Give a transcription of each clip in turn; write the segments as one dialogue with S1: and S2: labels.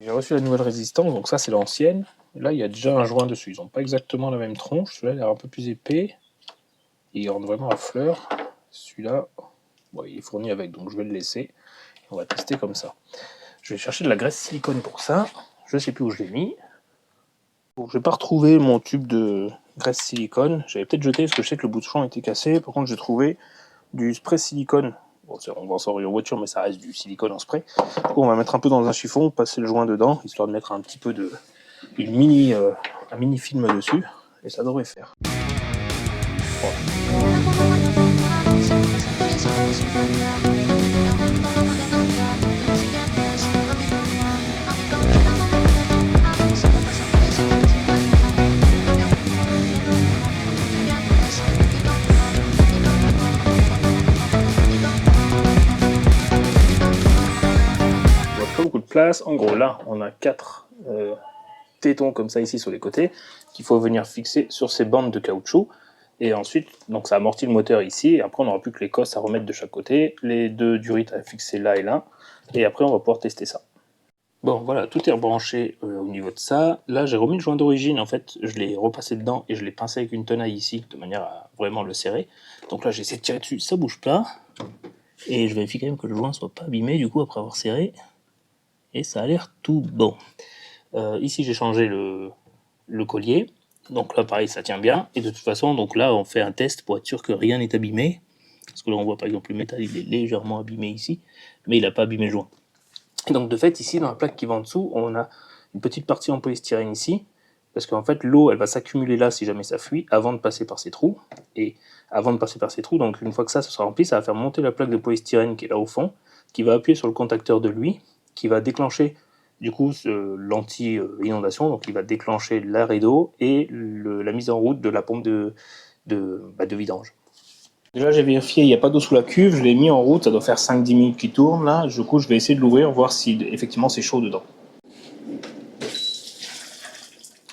S1: J'ai reçu la nouvelle résistance, donc ça c'est l'ancienne. Là il y a déjà un joint dessus, ils n'ont pas exactement la même tronche, celui-là a l'air un peu plus épais. Il rentre vraiment à fleur. Celui-là, bon, il est fourni avec, donc je vais le laisser. On va tester comme ça. Je vais chercher de la graisse silicone pour ça. Je ne sais plus où je l'ai mis. Bon, je n'ai pas retrouvé mon tube de graisse silicone. J'avais peut-être jeté parce que je sais que le bouchon était cassé. Par contre, j'ai trouvé du spray silicone. Bon, on vend ça en voiture, mais ça reste du silicone en spray. Du coup, on va mettre un peu dans un chiffon, passer le joint dedans, histoire de mettre un petit peu de un mini film dessus, et ça devrait faire. Voilà. Pas beaucoup de place. En gros, là, on a 4 tétons comme ça ici sur les côtés qu'il faut venir fixer sur ces bandes de caoutchouc. Et ensuite, donc ça amortit le moteur ici. Et après, on n'aura plus que les cosses à remettre de chaque côté, les 2 durites à fixer là et là. Et après, on va pouvoir tester ça. Bon, voilà, tout est rebranché au niveau de ça. Là, j'ai remis le joint d'origine. En fait, je l'ai repassé dedans et je l'ai pincé avec une tenaille ici, de manière à vraiment le serrer. Donc là, j'ai essayé de tirer dessus, ça bouge pas. Et je vérifie quand même que le joint soit pas abîmé, du coup, après avoir serré. Et ça a l'air tout bon. Ici, j'ai changé le collier. Donc là, pareil, ça tient bien. Et de toute façon, donc là, on fait un test pour être sûr que rien n'est abîmé. Parce que là, on voit par exemple le métal, il est légèrement abîmé ici, mais il n'a pas abîmé le joint. Donc de fait, ici, dans la plaque qui va en dessous, on a une petite partie en polystyrène ici, parce qu'en fait, l'eau, elle va s'accumuler là si jamais ça fuit, avant de passer par ces trous. Et avant de passer par ces trous, donc une fois que ça sera rempli, ça va faire monter la plaque de polystyrène qui est là au fond, qui va appuyer sur le contacteur de lui, qui va déclencher du coup l'anti-inondation, donc il va déclencher l'arrêt d'eau et la mise en route de la pompe de vidange. Déjà j'ai vérifié, il n'y a pas d'eau sous la cuve, je l'ai mis en route, ça doit faire 5-10 minutes qu'il tourne là, du coup je vais essayer de l'ouvrir, voir si effectivement c'est chaud dedans.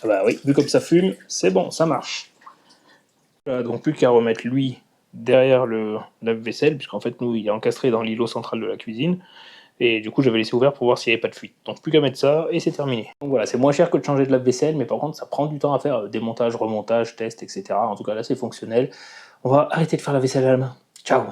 S1: Ah bah oui, vu comme ça fume, c'est bon, ça marche. Voilà, donc plus qu'à remettre lui derrière le lave-vaisselle, puisqu'en fait nous il est encastré dans l'îlot central de la cuisine, et du coup j'avais laissé ouvert pour voir s'il n'y avait pas de fuite. Donc plus qu'à mettre ça, et c'est terminé. Donc voilà, c'est moins cher que de changer de lave-vaisselle, mais par contre ça prend du temps à faire, démontage, remontage, test, etc. En tout cas là c'est fonctionnel. On va arrêter de faire la vaisselle à la main. Ciao!